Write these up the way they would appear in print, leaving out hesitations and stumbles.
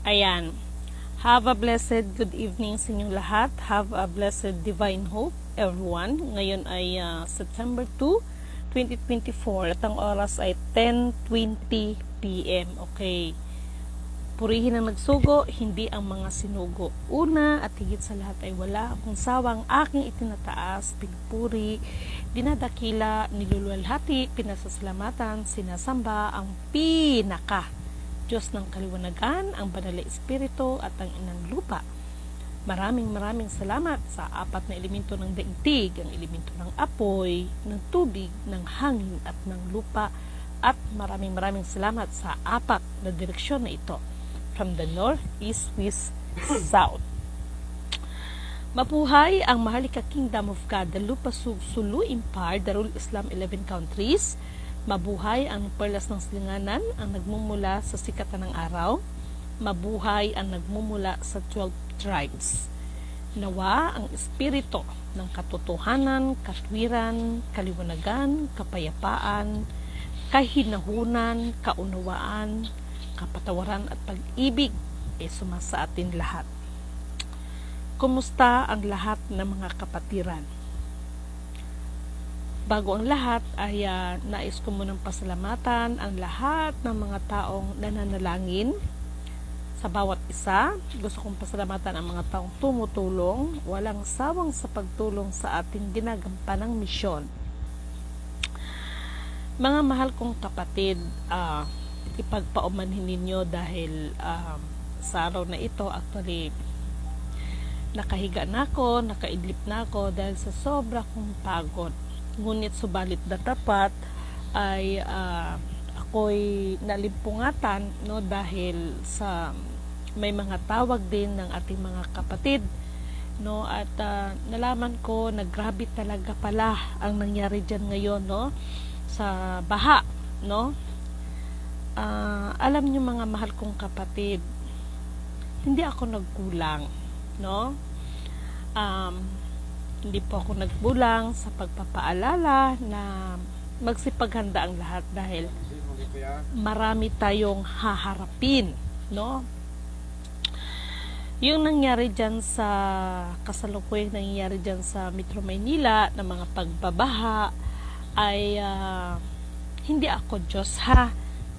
Ayan. Have a blessed good evening sa inyong lahat. Have a blessed divine hope, everyone. Ngayon ay September 2, 2024 at ang oras ay 10:20 p.m. Okay. Purihin ang nagsugo, hindi ang mga sinugo. Una at higit sa lahat ay wala akong sawang aking itinataas, pinupuri, dinadakila, niluluwalhati, pinasasalamatan, sinasamba ang pinaka Diyos ng kaliwanagan, ang banal na espiritu at ang inang lupa. Maraming salamat sa apat na elemento ng daigdig, ang elemento ng apoy, ng tubig, ng hangin at ng lupa, at maraming salamat sa apat na direksyon na ito, from the north, east, west, south. Mabuhay ang Maharlika Kingdom of God, the Lupa Sulu Empire, the Rule Islam 11 countries. Mabuhay ang perlas ng silinganan, ang nagmumula sa sikatan ng araw. Mabuhay ang nagmumula sa 12 tribes. Nawa ang espiritu ng katotohanan, katwiran, kaliwanagan, kapayapaan, kahinahunan, kaunawaan, kapatawaran at pag-ibig ay sumasa atin lahat. Kumusta ang lahat ng mga kapatiran? Bago ang lahat ay nais ko munang pasalamatan ang lahat ng mga taong nananalangin sa bawat isa. Gusto kong pasalamatan ang mga taong tumutulong, walang sawang sa pagtulong sa ating ginagampanang misyon. Mga mahal kong kapatid, ipagpaumanhin ninyo dahil sa araw na ito, actually, nakahiga na ako, nakaidlip na ako dahil sa sobra kong pagod. Ngunit subalit na tapat ay ako'y nalimpungatan, no, dahil sa may mga tawag din ng ating mga kapatid, no, at nalaman ko na grabe talaga pala ang nangyari dyan ngayon, no, sa baha, no. Alam niyo mga mahal kong kapatid, hindi ako nagkulang, no. Hindi po ako nagbulang sa pagpapaalala na magsipaghanda ang lahat dahil marami tayong haharapin, no? Yung nangyari dyan sa kasalukuyang nangyari dyan sa Metro Maynila na mga pagbabaha ay hindi ako Diyos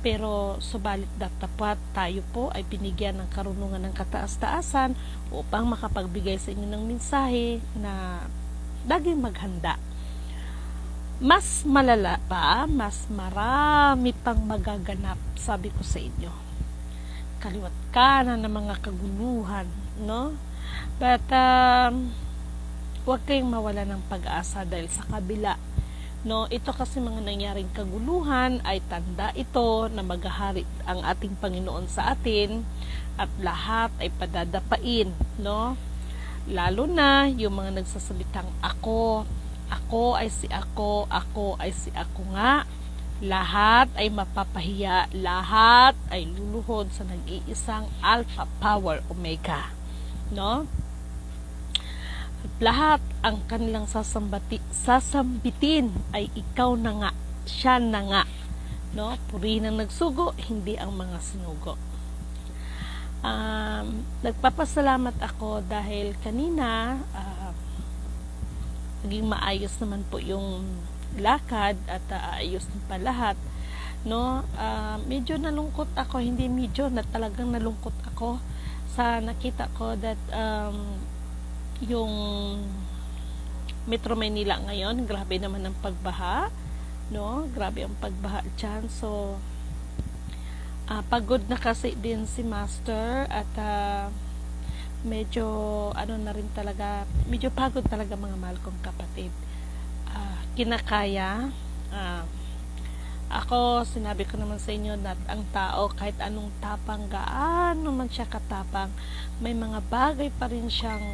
pero subalit dapat tayo po ay binigyan ng karunungan ng kataas-taasan upang makapagbigay sa inyo ng mensahe na laging maghanda. Mas malala pa, mas marami pang magaganap, sabi ko sa inyo. Kaliwat kanan ng mga kaguluhan, no? But huwag kayong mawala ng pag-asa dahil sa kabila, no, ito kasi mga nangyaring kaguluhan ay tanda ito na maghahari ang ating Panginoon sa atin at lahat ay padadapain, no? Lalo na yung mga nagsasalitang ako ay si ako ay si ako nga. Lahat ay mapapahiya, lahat ay luluhod sa nag-iisang Alpha Power Omega, no? Lahat ang kanilang sasambitin ay ikaw na nga, siya na nga, no? Purihin ang nagsugo, hindi ang mga sinugo. Nagpapasalamat ako dahil kanina naging maayos naman po yung lakad at ayos din pa lahat, no? Medyo nalungkot ako, hindi medyo, na talagang nalungkot ako sa nakita ko that yung Metro Manila ngayon, grabe naman ang pagbaha, no? Grabe ang pagbaha dyan. So pagod na kasi din si Master at medyo na rin talaga, medyo pagod talaga mga mahal kong kapatid. Kinakaya. Ako, sinabi ko naman sa inyo na ang tao, kahit anong tapang, gaano man siya katapang, may mga bagay pa rin siyang,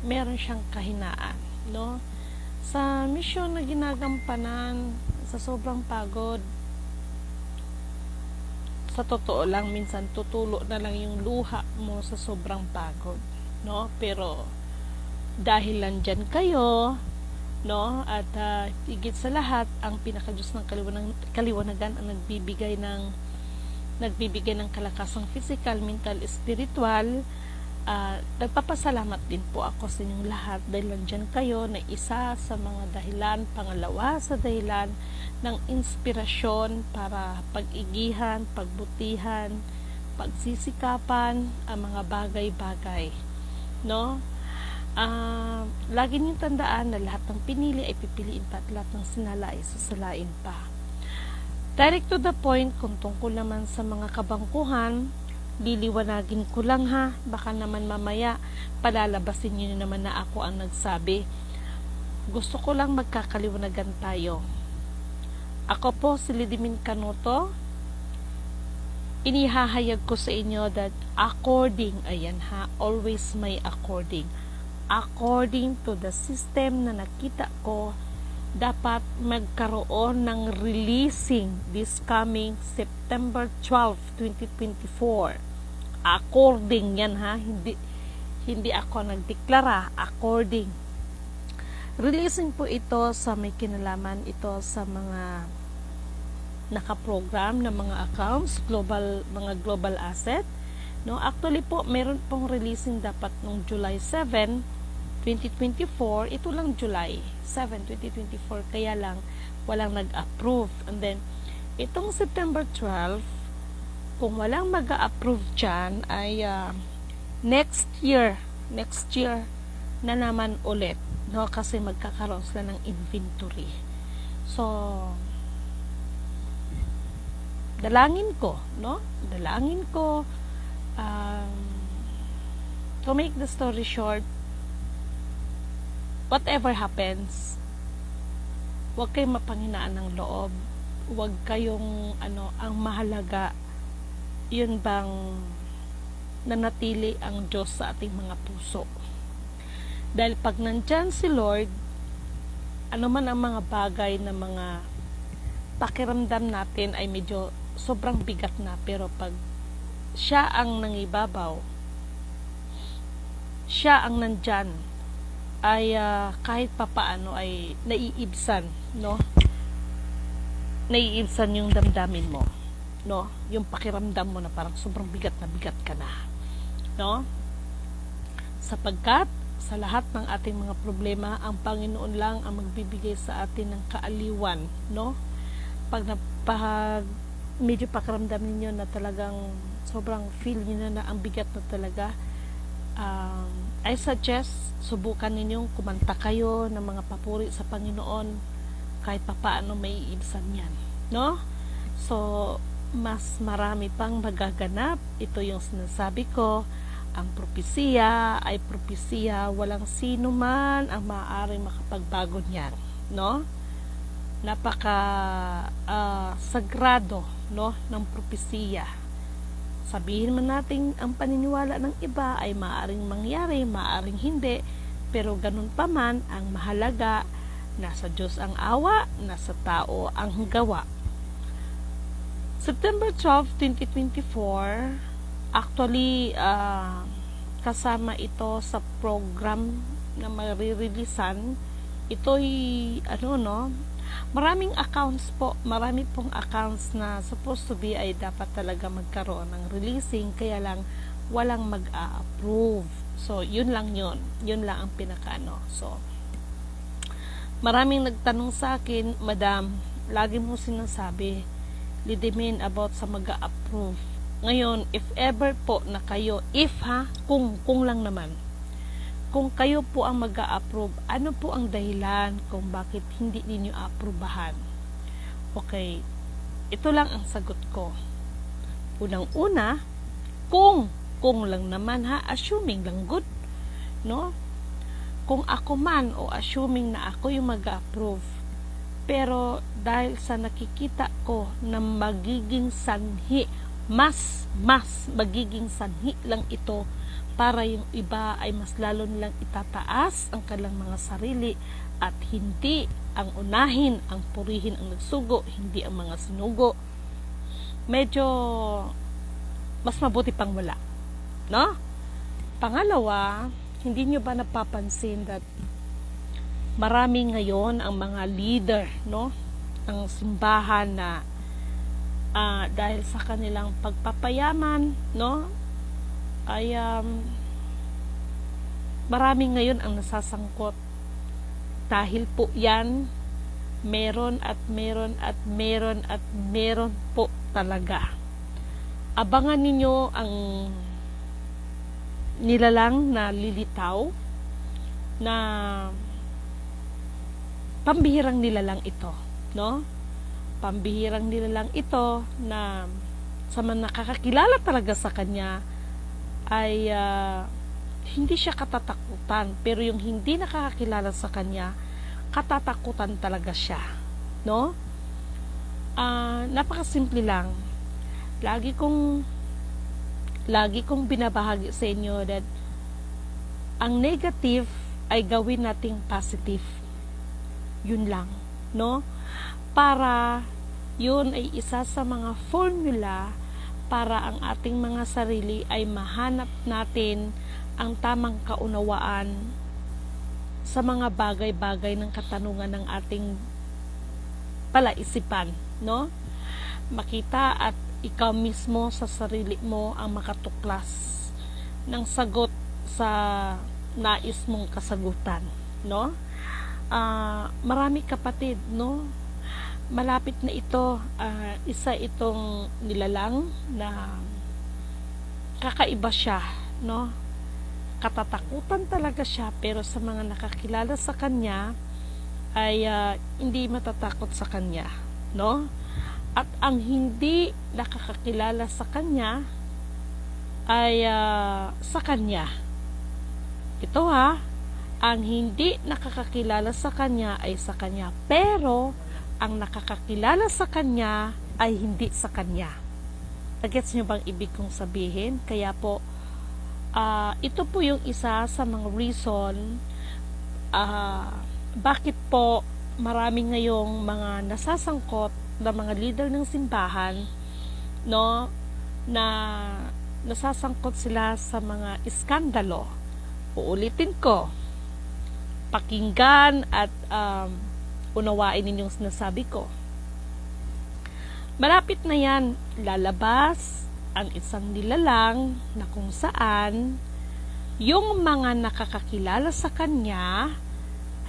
meron siyang kahinaan, no? Sa misyon na ginagampanan, sa sobrang pagod, sa totoo lang, minsan tutulo na lang yung luha mo sa sobrang pagod, no? Pero dahil nandyan kayo, no, at higit sa lahat, ang pinaka-Diyos ng kaliwanagan ang nagbibigay ng nagbibigay ng kalakasang physical, mental, spiritual. Nagpapasalamat din po ako sa inyong lahat dahil nandyan kayo na isa sa mga dahilan, pangalawa sa dahilan ng inspirasyon para pag-igihan, pagbutihan, pagsisikapan ang mga bagay-bagay, no? Lagi niyong tandaan na lahat ng pinili ay pipiliin pa at lahat ng sinala ay susulain pa. Direct to the point, kung tungkol naman sa mga kabangkuhan, liliwanagin ko lang ha, baka naman mamaya palalabasin niyo naman na ako ang nagsabi. Gusto ko lang magkakaliwanagan tayo. Ako po si Lidimin Canuto. Inihahayag ko sa inyo that according, ayan ha, always may according to the system na nakita ko, dapat magkaroon ng releasing this coming September 12, 2024. According yan ha, hindi ako nagdeklara, according. Releasing po ito sa may kinalaman ito sa mga nakaprogram na mga accounts, mga global asset, no? Actually po, meron pong releasing dapat nung July 7, 2024, ito lang July 7, 2024, kaya lang walang nag-approve. And then, itong September 12, kung walang mag-approve dyan, ay next year na naman ulit, no? Kasi magkakaroon sila ng inventory. So, dalangin ko, no? To make the story short, whatever happens, huwag kayong mapanghinaan ng loob. Huwag kayong, ang mahalaga, yun bang nanatili ang Diyos sa ating mga puso. Dahil pag nandyan si Lord, ano man ang mga bagay na mga pakiramdam natin ay medyo sobrang bigat na, pero pag siya ang nangibabaw, siya ang nandyan, ay kahit papaano ay naiibsan, no? Naiibsan yung damdamin mo, no? Yung pakiramdam mo na parang sobrang bigat ka na, no? Sapagkat sa lahat ng ating mga problema, ang Panginoon lang ang magbibigay sa atin ng kaaliwan, no? Pag medyo pakiramdam ninyo na talagang sobrang feel niyo na ang bigat na talaga, I suggest subukan ninyong kumanta kayo ng mga papuri sa Panginoon, kahit papaano may iibsan yan, no? So, mas marami pang magaganap. Ito yung sinasabi ko, ang propesiya ay propesiya, walang sino man ang maaaring makapagbago niyan, no? Napaka sagrado, no, ng propesiya. Sabihin man natin ang paniniwala ng iba ay maaaring mangyari, maaaring hindi, pero ganun pa man, ang mahalaga, nasa Diyos ang awa, nasa tao ang gawa. September 12, 2024, actually, kasama ito sa program na marireleasan. Ito'y, maraming accounts po, marami pong accounts na supposed to be ay dapat talaga magkaroon ng releasing, kaya lang walang mag-a-approve. So, yun lang ang pinakaano. So, maraming nagtanong sa akin, Madam, lagi mo sinasabi, Lidimin, about sa mag-a-approve. Ngayon, if ever po na kayo, kung lang naman, kung kayo po ang mag-a-approve, ano po ang dahilan kung bakit hindi ninyo aprubahan? Okay, ito lang ang sagot ko. Unang-una, kung lang naman assuming lang good, no? Kung ako man o assuming na ako yung mag-a-approve, pero dahil sa nakikita ko na magiging sanhi, mas magiging sanhi lang ito para yung iba ay mas lalo nilang itataas ang kanilang mga sarili at hindi ang unahin, ang purihin ang nagsugo, hindi ang mga sinugo. Medyo mas mabuti pang wala, no? Pangalawa, hindi nyo ba napapansin that marami ngayon ang mga leader, no, ng simbahan na dahil sa kanilang pagpapayaman, no, ay marami ngayon ang nasasangkot. Dahil po yan, meron at meron at meron at meron po talaga. Abangan ninyo ang nilalang na lilitaw na pambihirang nilalang ito, no? Pambihirang nilalang ito na sa mga nakakakilala talaga sa kanya ay hindi siya katatakutan, pero yung hindi nakakakilala sa kanya, katatakutan talaga siya, no? Napakasimple lang. Lagi kong binabahagi sa inyo that ang negative ay gawin nating positive. Yun lang, no? Para yun ay isa sa mga formula para ang ating mga sarili ay mahanap natin ang tamang kaunawaan sa mga bagay-bagay ng katanungan ng ating palaisipan, no? Makita at ikaw mismo sa sarili mo ang makatuklas ng sagot sa nais mong kasagutan, no? Marami kapatid, no? Malapit na ito, isa itong nilalang na kakaiba siya, no? Katatakutan talaga siya, pero sa mga nakakilala sa kanya ay hindi matatakot sa kanya, no? At ang hindi nakakakilala sa kanya ay sa kanya. Ito ang hindi nakakakilala sa kanya ay sa kanya, pero ang nakakakilala sa kanya ay hindi sa kanya. Gets nyo bang ibig kong sabihin? Kaya po, ito po yung isa sa mga reason bakit po marami ngayong mga nasasangkot na mga leader ng simbahan, no, na nasasangkot sila sa mga iskandalo. Uulitin ko, pakinggan at unawain ninyong sinasabi ko. Malapit na yan, lalabas ang isang nilalang na kung saan yung mga nakakakilala sa kanya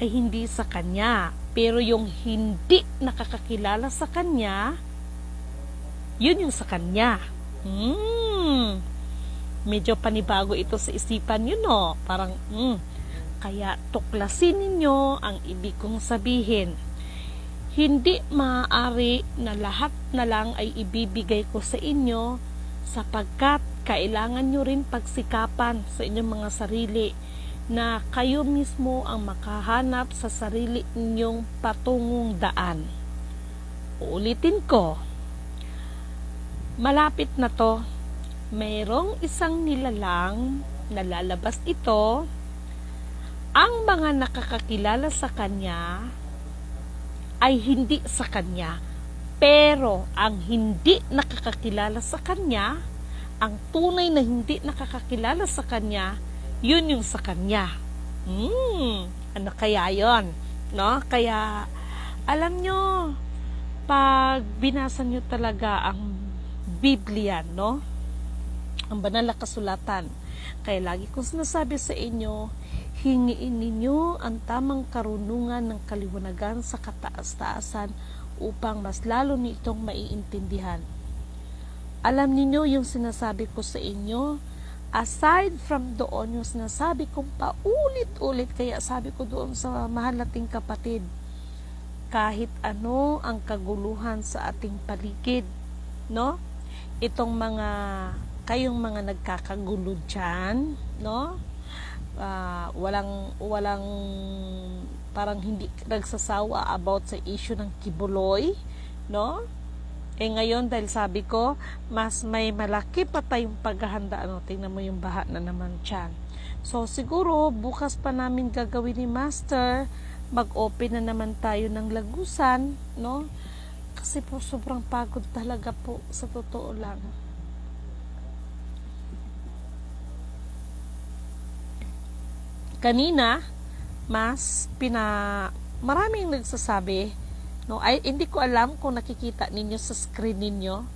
ay hindi sa kanya, pero yung hindi nakakakilala sa kanya, yun yung sa kanya. Medyo panibago ito sa isipan nyo, no? Parang, kaya tuklasin ninyo ang ibig kong sabihin. Hindi maaari na lahat na lang ay ibibigay ko sa inyo, sapagkat kailangan nyo rin pagsikapan sa inyong mga sarili na kayo mismo ang makahanap sa sarili ninyong patungong daan. Uulitin ko, malapit na to, mayroong isang nilalang na lalabas ito. Ang mga nakakakilala sa kanya ay hindi sa kanya, pero ang hindi nakakakilala sa kanya, ang tunay na hindi nakakakilala sa kanya, yun yung sa kanya. Ano kaya yon, no? Kaya alam nyo, pag binasa nyo talaga ang Biblia, no, ang banal na kasulatan, kaya lagi kong sinasabi sa inyo, hingiin ninyo ang tamang karunungan ng kaliwanagan sa kataas-taasan upang mas lalo nitong maiintindihan. Alam niyo yung sinasabi ko sa inyo, aside from doon yung sinasabi kong paulit-ulit, kaya sabi ko doon sa mahal nating kapatid, kahit ano ang kaguluhan sa ating paligid, no? Itong kayong mga nagkakagulo dyan, no? Walang parang hindi nagsasawa about sa issue ng kibuloy, no? Ngayon, dahil sabi ko, mas may malaki pa tayong paghahanda. Tingnan mo yung baha na naman dyan. So, siguro, bukas pa namin gagawin ni Master, mag-open na naman tayo ng lagusan, no? Kasi po, sobrang pagod talaga po, sa totoo lang. Kanina, maraming nagsasabi, no, ay hindi ko alam kung nakikita ninyo sa screen ninyo,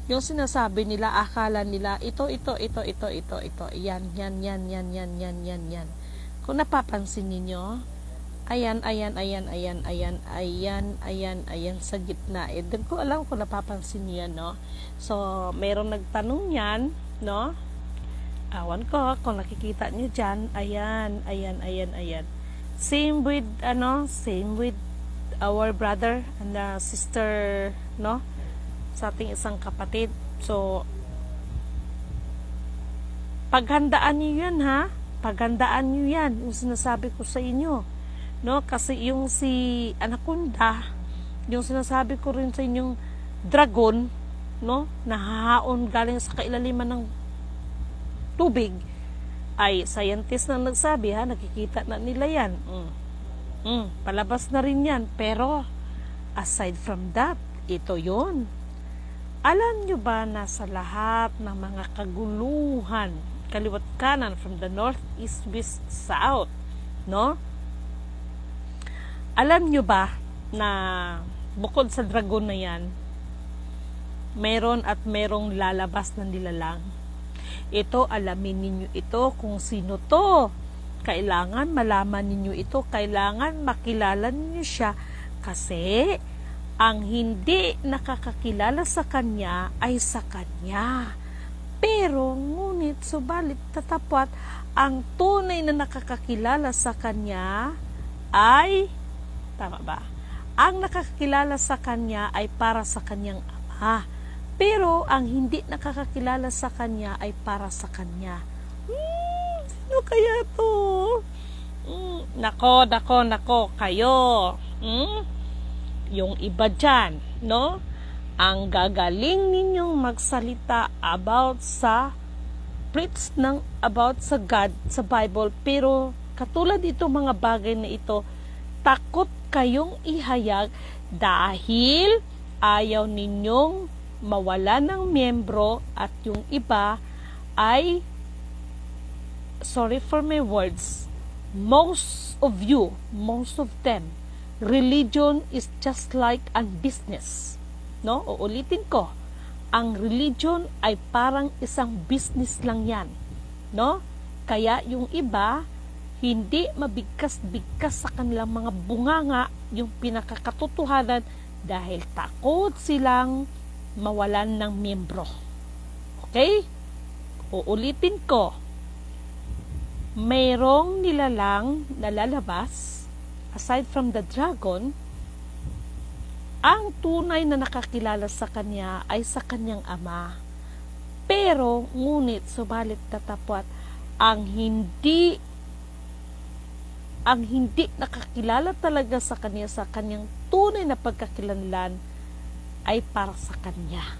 Yung sinasabi nila, akala nila, ito. Yan. Kung napapansin ninyo, ayan, sa gitna. Doon ko alam kung napapansin niyo yan, no? So, mayroong nagtanong yan, no? Awan ko, kung nakikita niyo dyan, ayan. Same with our brother and sister, no? Sa ating isang kapatid. So, paghandaan niyo yan, ha? Paghandaan niyo yan, yung sinasabi ko sa inyo. No? Kasi yung si Anaconda, yung sinasabi ko rin sa inyong dragon, no? Nahahaon galing sa kailaliman ng tubig, ay scientist na nagsabi, ha? Nakikita na nila yan. Palabas na rin yan. Pero, aside from that, ito yon. Alam nyo ba na sa lahat ng mga kaguluhan, kaliwat kanan, from the north, east, west, south, no? Alam nyo ba na bukod sa dragon na yan, meron at merong lalabas na nilalang? Ito, alamin ninyo ito kung sino to. Kailangan malaman ninyo ito. Kailangan makilala ninyo siya. Kasi, ang hindi nakakakilala sa kanya ay sa kanya. Pero, ngunit, subalit, tatapwat, ang tunay na nakakakilala sa kanya ay, tama ba? Ang nakakakilala sa kanya ay para sa kanyang ama. Pero, ang hindi nakakakilala sa kanya ay para sa kanya. Sino kaya to? Nako, kayo. Yung iba dyan, no? Ang gagaling ninyong magsalita about sa God, sa Bible, pero katulad ito mga bagay na ito, takot kayong ihayag dahil ayaw ninyong mawala ng miyembro at yung iba ay, sorry for my words, most of them, religion is just like a business. No? Uulitin ko. Ang religion ay parang isang business lang yan. No? Kaya yung iba, hindi mabigkas-bigkas sa kanilang mga bunganga yung pinakakatotohanan dahil takot silang mawalan ng miyembro. Okay? Uulitin ko. Mayroong nilalang na lalabas aside from the dragon, ang tunay na nakakilala sa kanya ay sa kanyang ama. Pero, ngunit, subalit tatapwat, ang hindi nakakilala talaga sa kanya, sa kanyang tunay na pagkakilanlan, ay para sa kanya.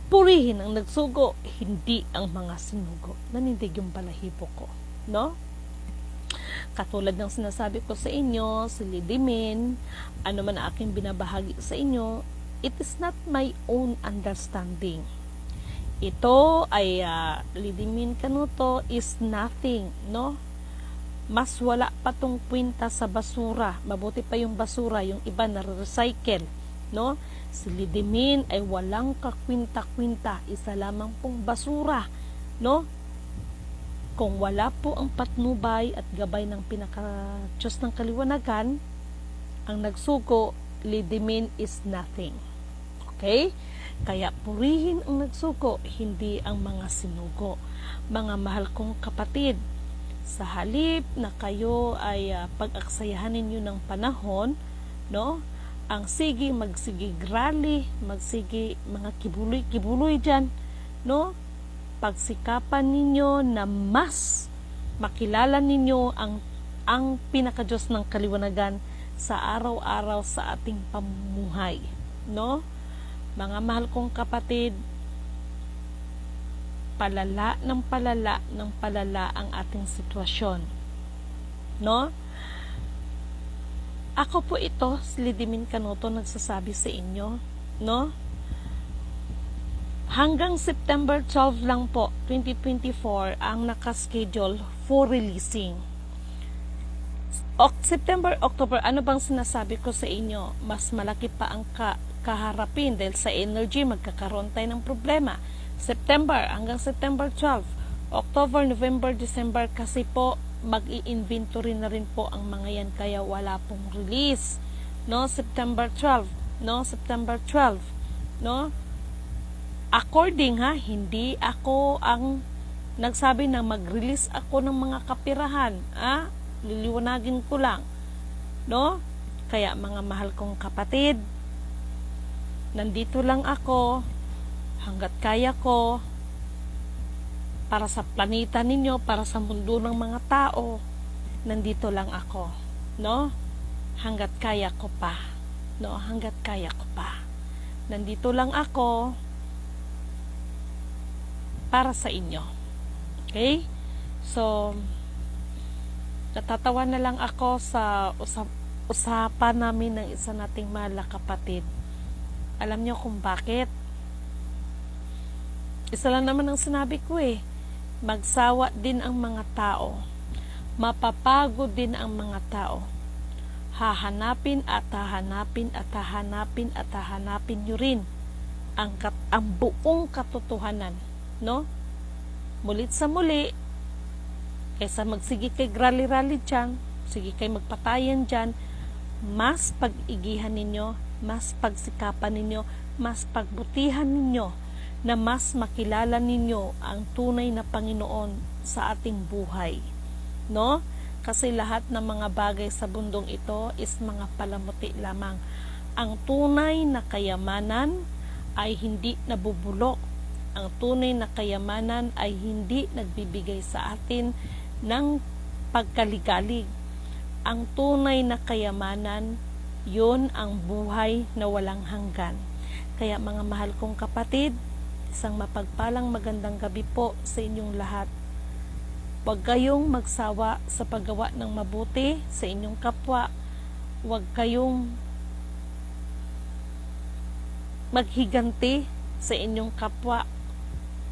Purihin ang nagsugo, hindi ang mga sinugo. Nanindig yung balahibo ko. No? Katulad ng sinasabi ko sa inyo, si Lidimin, ano man ang aking binabahagi sa inyo, it is not my own understanding. Ito ay Lidimin Canuto is nothing, no? Mas wala pa tong kwenta sa basura. Mabuti pa yung basura, yung iba na recycle, no? Si Lidimin ay walang kakwinta-kwinta, isa lamang pong basura, no? Kung wala po ang patnubay at gabay ng pinaka-Diyos ng kaliwanagan, ang nagsugo, Lidimin is nothing. Okay? Kaya purihin ang nagsugo, hindi ang mga sinugo. Mga mahal kong kapatid, sa halip na kayo ay pag-aksayahan ninyo ng panahon, no? Ang magsigig rally, magsigi mga kibuloy dyan, no? Pagsikapan ninyo na mas makilala ninyo ang pinaka-Diyos ng kaliwanagan sa araw-araw sa ating pamumuhay, no? Mga mahal kong kapatid, palala ng palala ang ating sitwasyon, no? Ako po ito, si Lidimin Canuto, nagsasabi sa inyo, no? Hanggang September 12 lang po, 2024, ang nakaschedule for releasing. September, October, ano bang sinasabi ko sa inyo? Mas malaki pa ang kaharapin dahil sa energy, magkakaroon tayo ng problema. September hanggang September 12, October, November, December, kasi po mag-i-inventory na rin po ang mga yan, kaya wala pong release. No, September 12, no, September 12, no? According hindi ako ang nagsabi na mag-release ako ng mga kapirahan, liliwanagin ko lang, no? Kaya mga mahal kong kapatid, nandito lang ako hanggat kaya ko para sa planeta ninyo, para sa mundo ng mga tao. Nandito lang ako, no? Hanggat kaya ko pa, no? Hanggat kaya ko pa. Nandito lang ako para sa inyo. Okay? So, natatawa na lang ako sa usapan namin ng isa nating mahal na kapatid. Alam nyo kung bakit? Isa lang naman ang sinabi ko magsawa din ang mga tao. Mapapagod din ang mga tao. Hahanapin at hahanapin at hahanapin at hahanapin nyo rin ang buong katotohanan, no? Mulit sa muli, kaysa magsige kay rally-rally dyan, sige kay magpatayan dyan, mas pag-igihan ninyo, mas pagsikapan ninyo, mas pagbutihan ninyo, na mas makilala ninyo ang tunay na Panginoon sa ating buhay, no? Kasi lahat ng mga bagay sa bundong ito is mga palamuti lamang. Ang tunay na kayamanan ay hindi nabubulok. Ang tunay na kayamanan ay hindi nagbibigay sa atin ng pagkaligalig. Ang tunay na kayamanan, yun ang buhay na walang hanggan. Kaya mga mahal kong kapatid, isang mapagpalang magandang gabi po sa inyong lahat. Huwag kayong magsawa sa paggawa ng mabuti sa inyong kapwa. Huwag kayong maghiganti sa inyong kapwa.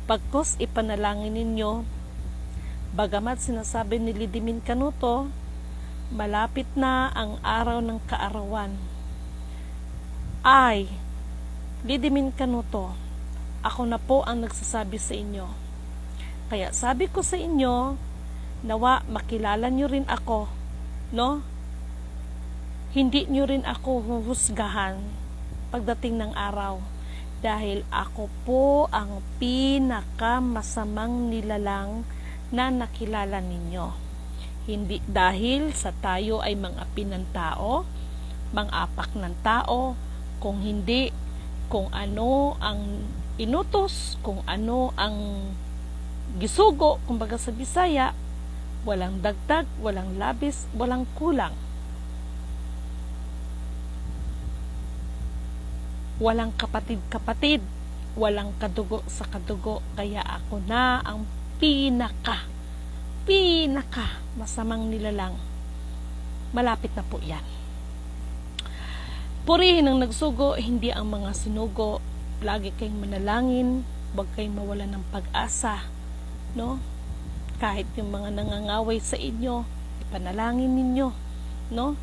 Pagkos ipanalangin ninyo, bagamat sinasabi ni Lidimin Canuto, malapit na ang araw ng kaarawan. Lidimin Canuto, ako na po ang nagsasabi sa inyo. Kaya sabi ko sa inyo, nawa makilala nyo rin ako, no? Hindi nyo rin ako huhusgahan pagdating ng araw. Dahil ako po ang pinakamasamang nilalang na nakilala ninyo. Hindi dahil sa tayo ay mga pinantao, mang-apak ng tao, kung hindi, kung ano ang inutos, kung ano ang gisugo, kumbaga sa Bisaya, walang dagdag, walang labis, walang kulang. Walang kapatid-kapatid, walang kadugo sa kadugo, kaya ako na ang pinaka masamang nilalang. Malapit na po yan. Purihin ang nagsugo, hindi ang mga sinugo. Lagi kayong manalangin, huwag kayong mawala ng pag-asa, no? Kahit yung mga nangangaway sa inyo, ipanalangin ninyo, no?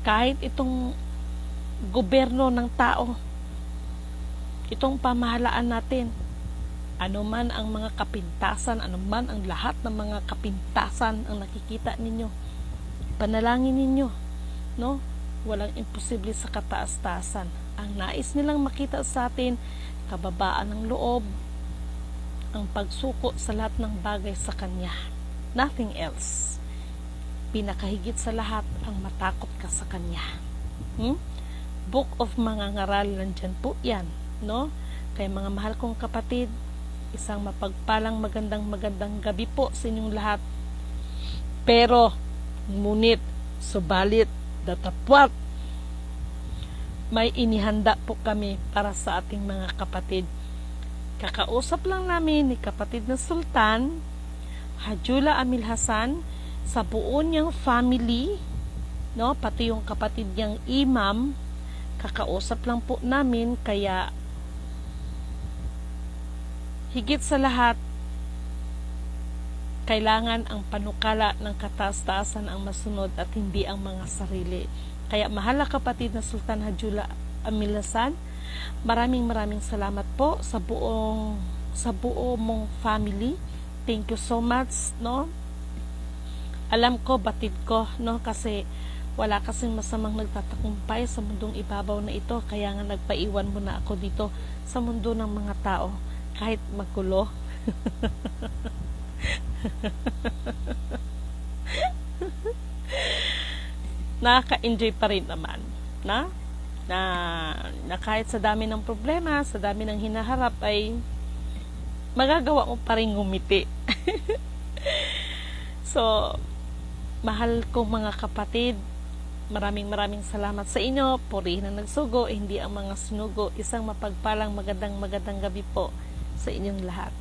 Kahit itong gobyerno ng tao, itong pamahalaan natin, anuman ang mga kapintasan, anuman ang lahat ng mga kapintasan ang nakikita ninyo, panalangin ninyo, no? Walang imposible sa kataas-taasan. Ang nais nilang makita sa atin, kababaan ng loob, ang pagsuko sa lahat ng bagay sa Kanya. Nothing else. Pinakahigit sa lahat, ang matakot ka sa Kanya. Book of mga ngaral, nandyan po yan, no? Kaya mga mahal kong kapatid, isang mapagpalang magandang gabi po sa inyong lahat. Pero, ngunit, subalit, datapwat, may inihanda po kami para sa ating mga kapatid. Kakausap lang namin ni kapatid na Sultan, Hajula Amil Hasan, sa buo niyang family, no? Pati yung kapatid niyang imam, kakausap lang po namin, kaya higit sa lahat, Kailangan ang panukala ng kataas-taasan ang masunod at hindi ang mga sarili. Kaya mahal na kapatid na Sultan Hajula Amilasan, maraming salamat po sa buo mong family. Thank you so much, no? Alam ko, batid ko, no? Kasi wala kasing masamang nagtatakumpay sa mundong ibabaw na ito, kaya nga nagpaiwan mo na ako dito sa mundo ng mga tao, kahit magulo. Nakaka-enjoy pa rin naman na kahit sa dami ng problema, sa dami ng hinaharap, ay magagawa mo pa rin ngumiti. So, mahal kong mga kapatid, maraming salamat sa inyo. Purihin ang nagsugo, hindi ang mga sinugo. Isang mapagpalang magandang gabi po sa inyong lahat.